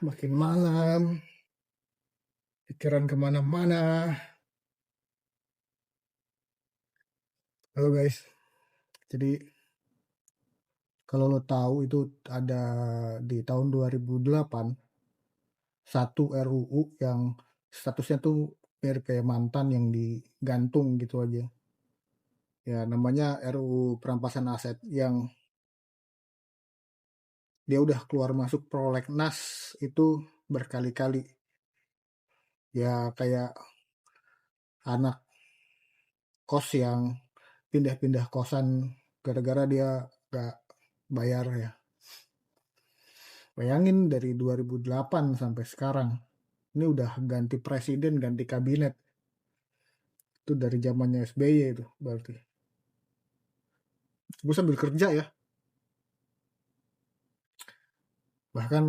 Makin malam, pikiran kemana-mana. Halo guys, jadi kalau lo tahu itu ada di tahun 2008 satu RUU yang statusnya tuh mirip kayak mantan yang digantung gitu aja. Ya namanya RUU perampasan aset yang dia udah keluar masuk prolegnas itu berkali-kali. Ya kayak anak kos yang pindah-pindah kosan gara-gara dia gak bayar ya. Bayangin dari 2008 sampai sekarang. Ini udah ganti presiden, ganti kabinet. Itu dari zamannya SBY itu berarti. Gue sambil kerja ya. Bahkan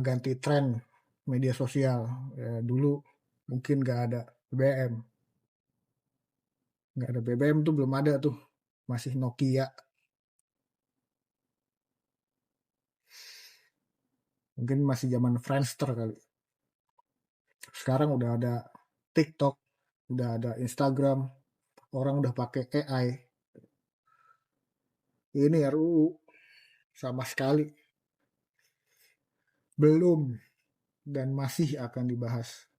ganti tren media sosial. Ya, dulu mungkin gak ada BBM. Gak ada BBM tuh belum ada tuh. Masih Nokia. Mungkin masih zaman Friendster kali. Sekarang udah ada TikTok. Udah ada Instagram. Orang udah pakai AI. Ini RUU sama sekali belum dan masih akan dibahas.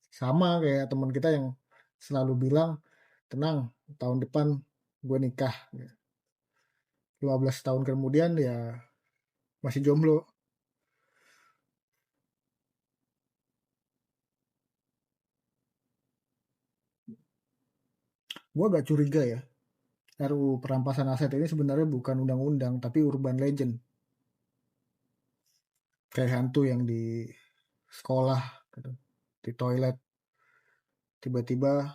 Sama kayak teman kita yang selalu bilang, tenang, tahun depan gue nikah. 15 tahun kemudian ya masih jomblo. Gue agak curiga ya, RUU perampasan aset ini sebenarnya bukan undang-undang, tapi urban legend. Kayak hantu yang di sekolah, gitu, di toilet, tiba-tiba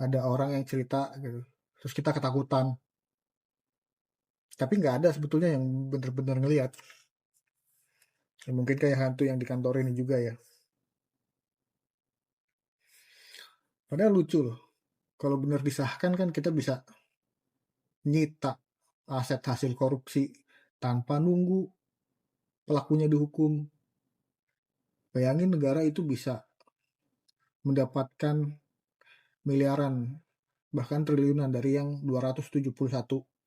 ada orang yang cerita, gitu. Terus kita ketakutan. Tapi nggak ada sebetulnya yang bener-bener ngelihat. Ya, mungkin kayak hantu yang di kantor ini juga ya. Padahal lucu loh. Kalau benar disahkan kan kita bisa nyita aset hasil korupsi tanpa nunggu pelakunya dihukum. Bayangin negara itu bisa mendapatkan miliaran, bahkan triliunan dari yang 271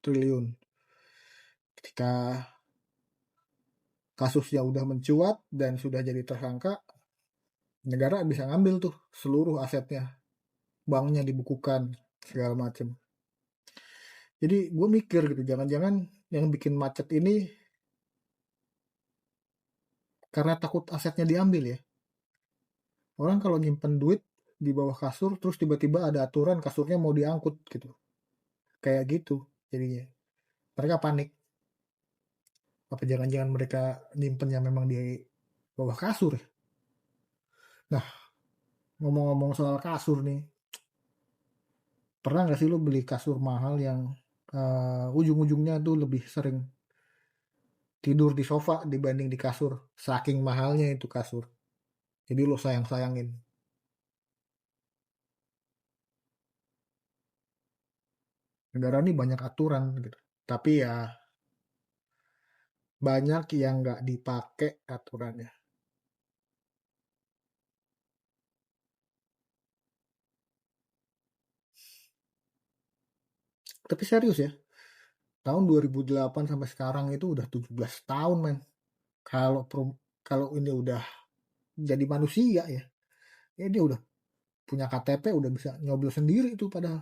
triliun. Ketika kasusnya udah mencuat dan sudah jadi tersangka, negara bisa ngambil tuh seluruh asetnya, banknya dibukukan, segala macam. Jadi gue mikir gitu, jangan-jangan yang bikin macet ini karena takut asetnya diambil ya. Orang kalau nyimpen duit di bawah kasur, terus tiba-tiba ada aturan kasurnya mau diangkut gitu. Kayak gitu jadinya. Mereka panik. Apa jangan-jangan mereka nyimpennya memang di bawah kasur ya? Nah, ngomong-ngomong soal kasur nih, pernah nggak sih lo beli kasur mahal yang ujung-ujungnya tuh lebih sering tidur di sofa dibanding di kasur? Saking mahalnya itu kasur. Jadi lo sayang-sayangin. Negara ini banyak aturan gitu. Tapi ya banyak yang nggak dipakai aturannya. Tapi serius ya, tahun 2008 sampai sekarang itu udah 17 tahun men. Kalau kalau ini udah jadi manusia ya, ya dia udah punya KTP, udah bisa nyoblos sendiri itu padahal.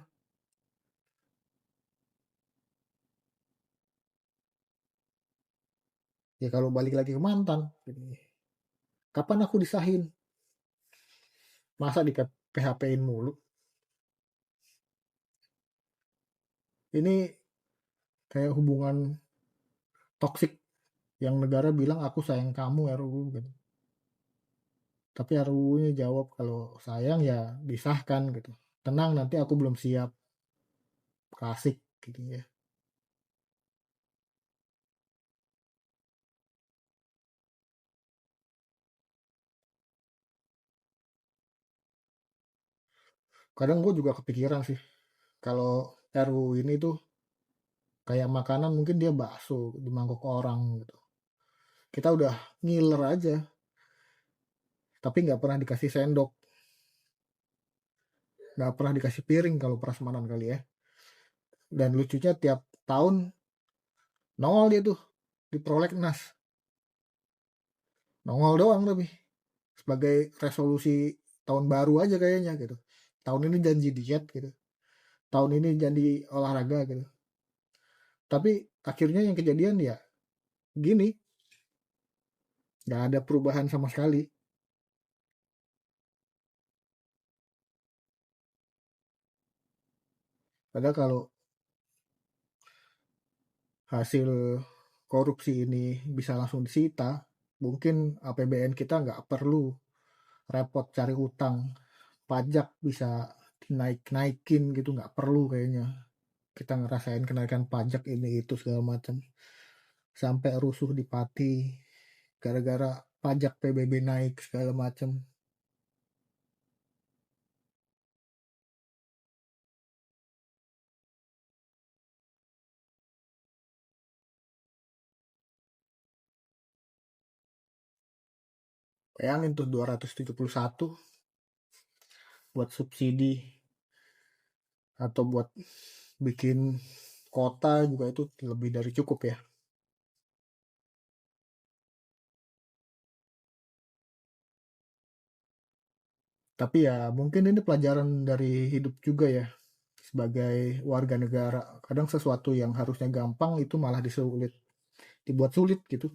Ya kalau balik lagi ke mantan, kapan aku disahin? Masa di PHP-in mulu? Ini kayak hubungan toksik yang negara bilang aku sayang kamu RUU gitu. Tapi RUU-nya jawab kalau sayang ya disahkan gitu. Tenang nanti aku belum siap. Klasik gitu ya. Kadang gue juga kepikiran sih kalau RUU ini tuh kayak makanan mungkin dia bakso di mangkok orang gitu. Kita udah ngiler aja, tapi nggak pernah dikasih sendok, nggak pernah dikasih piring kalau prasmanan kali ya. Dan lucunya tiap tahun nongol dia tuh di prolegnas, nongol doang tapi sebagai resolusi tahun baru aja kayaknya gitu. Tahun ini janji diet gitu, tahun ini janji olahraga gitu. Tapi akhirnya yang kejadian ya gini, nggak ada perubahan sama sekali. Padahal kalau hasil korupsi ini bisa langsung disita, mungkin APBN kita nggak perlu repot cari utang, pajak bisa dinaik-naikin gitu, nggak perlu kayaknya kita ngerasain kenaikan pajak ini itu segala macam, sampai rusuh di Pati gara-gara pajak PBB naik segala macam. Bayangin tuh 271 buat subsidi atau buat bikin kota juga itu lebih dari cukup ya. Tapi ya mungkin ini pelajaran dari hidup juga ya, sebagai warga negara. Kadang sesuatu yang harusnya gampang itu malah dibuat sulit gitu.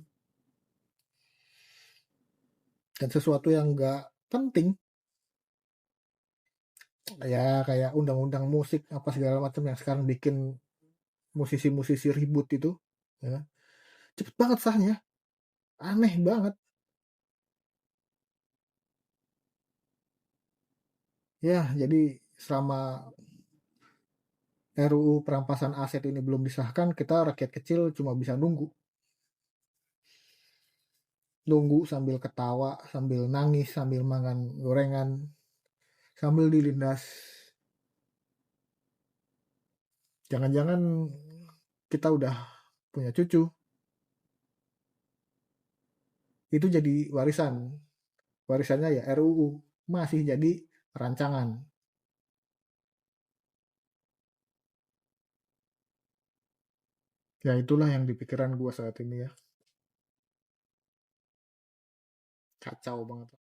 Dan sesuatu yang nggak penting, ya kayak undang-undang musik apa segala macam yang sekarang bikin musisi-musisi ribut itu, ya, cepet banget sahnya, aneh banget. Ya, jadi selama RUU perampasan aset ini belum disahkan, kita rakyat kecil cuma bisa nunggu. Nunggu sambil ketawa, sambil nangis, sambil makan gorengan, sambil dilindas. Jangan-jangan kita udah punya cucu, itu jadi warisan. Warisannya ya RUU, masih jadi rancangan. Ya itulah yang di pikiran gue saat ini ya. Kacau banget.